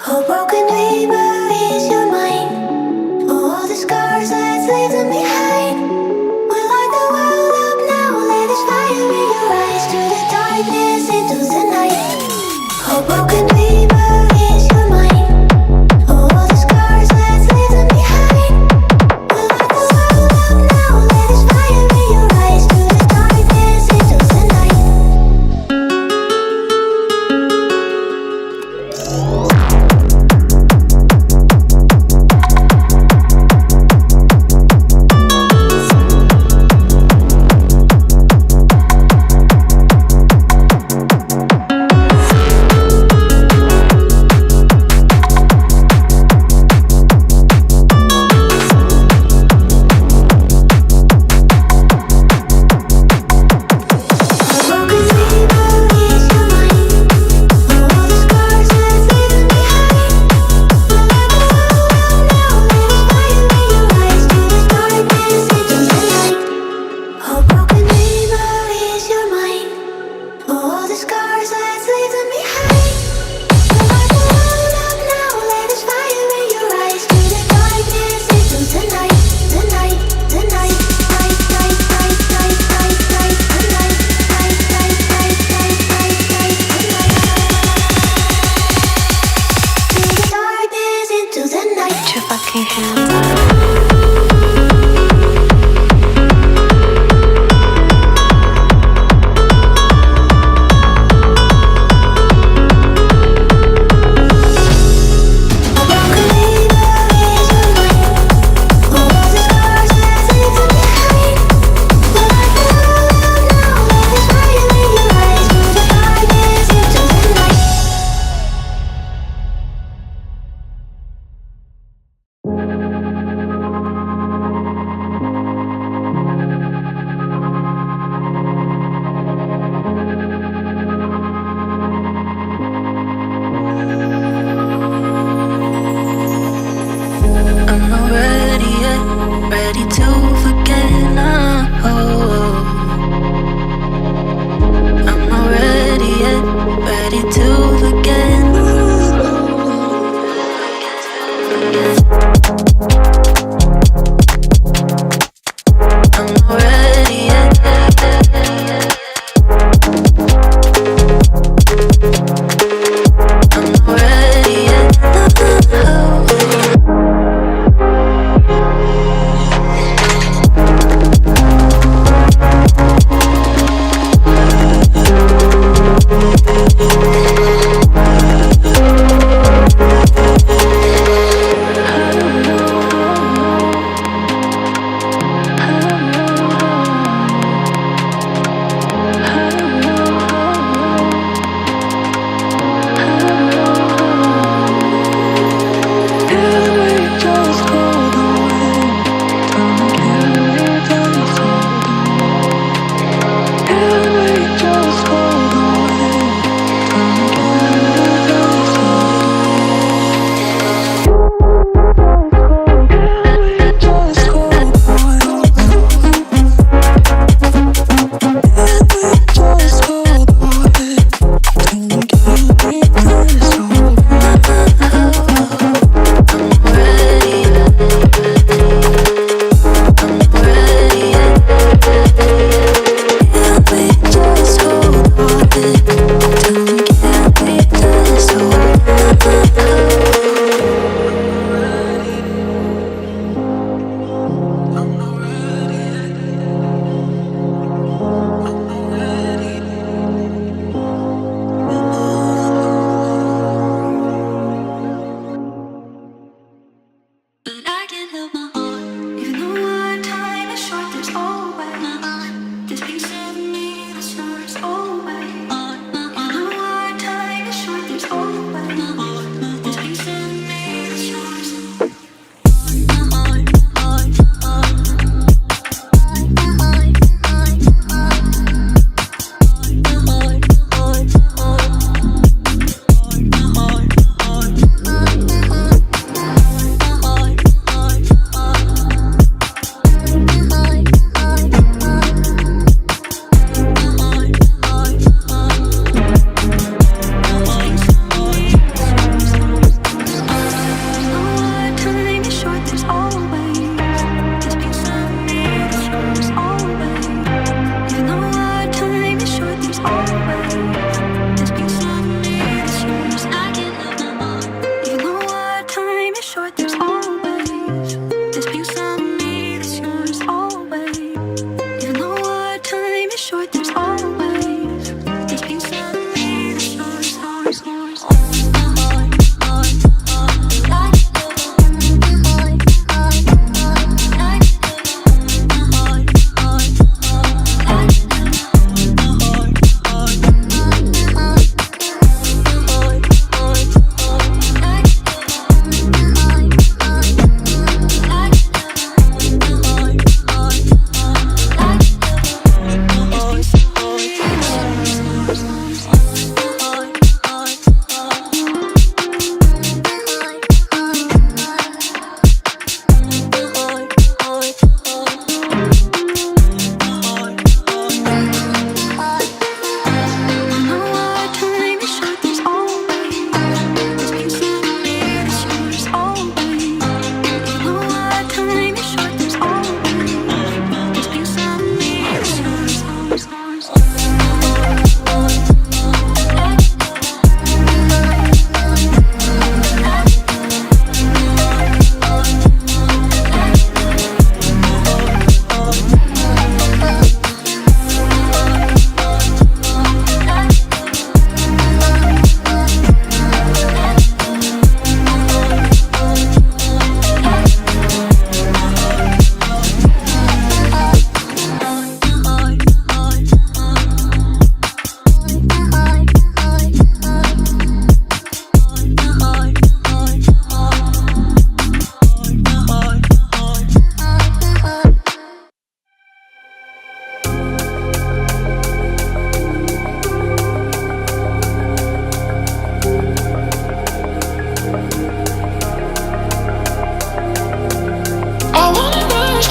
Oh, broken dreamer, is your mind? Oh, all the scars let's leave them behind. We light the world up now, let us fire in your eyes. Through the darkness into the night. Oh, broken dreamer, is your mind? Oh, all the scars let's leave them behind. We light the world up now, let us fire in your eyes. Through the darkness into the night.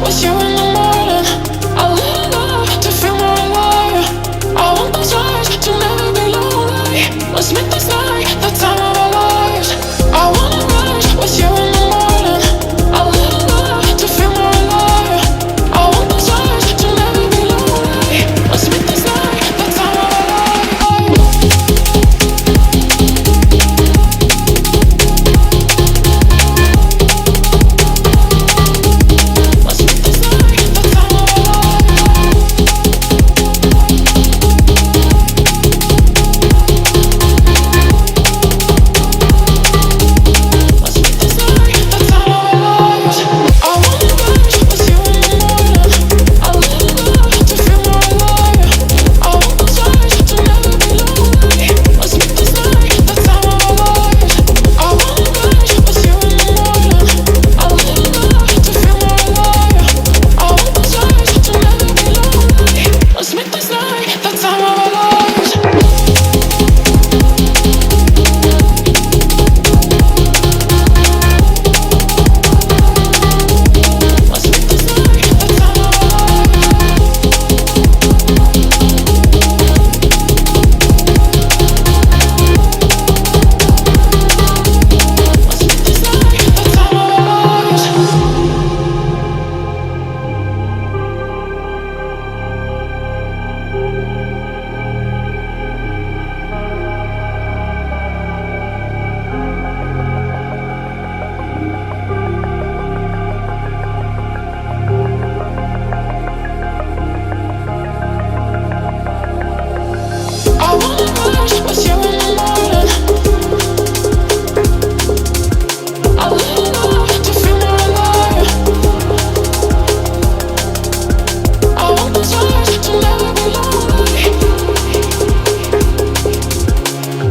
with you in the morning. A little love to feel more alive. I want those eyes to never be lonely. Let's make this night the time of our lives. I wanna rise with you in the morning. A little love to feel more alive. I want those eyes to never be lonely. Let's make this night the time of our lives. Let's make this night the time of our lives.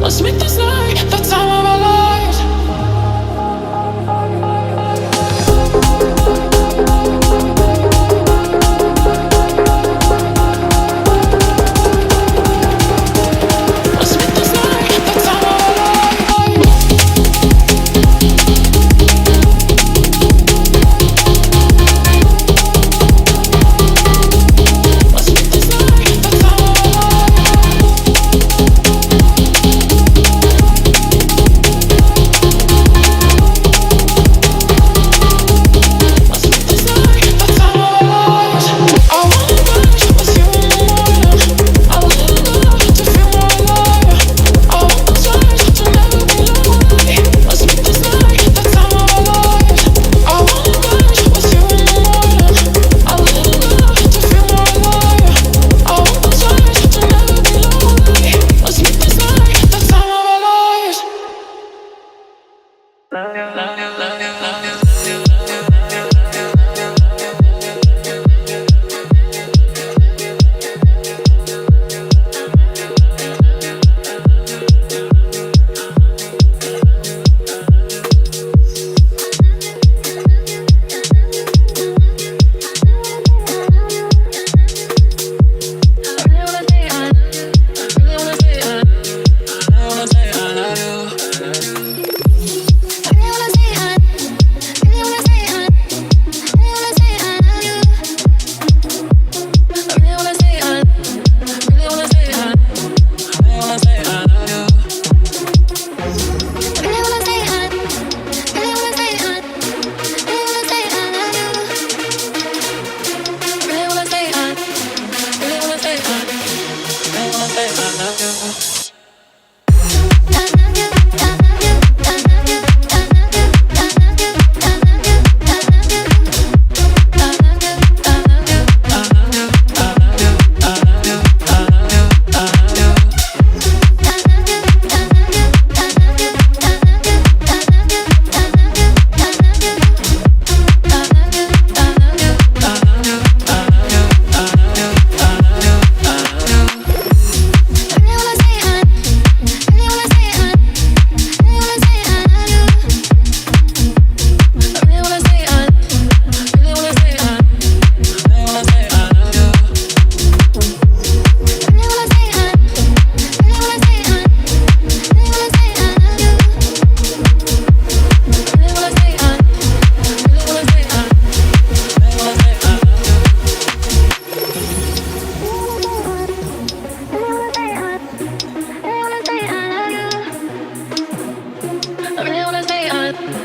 Let's make this night the time of our lives. Let's make this night the time of our I it.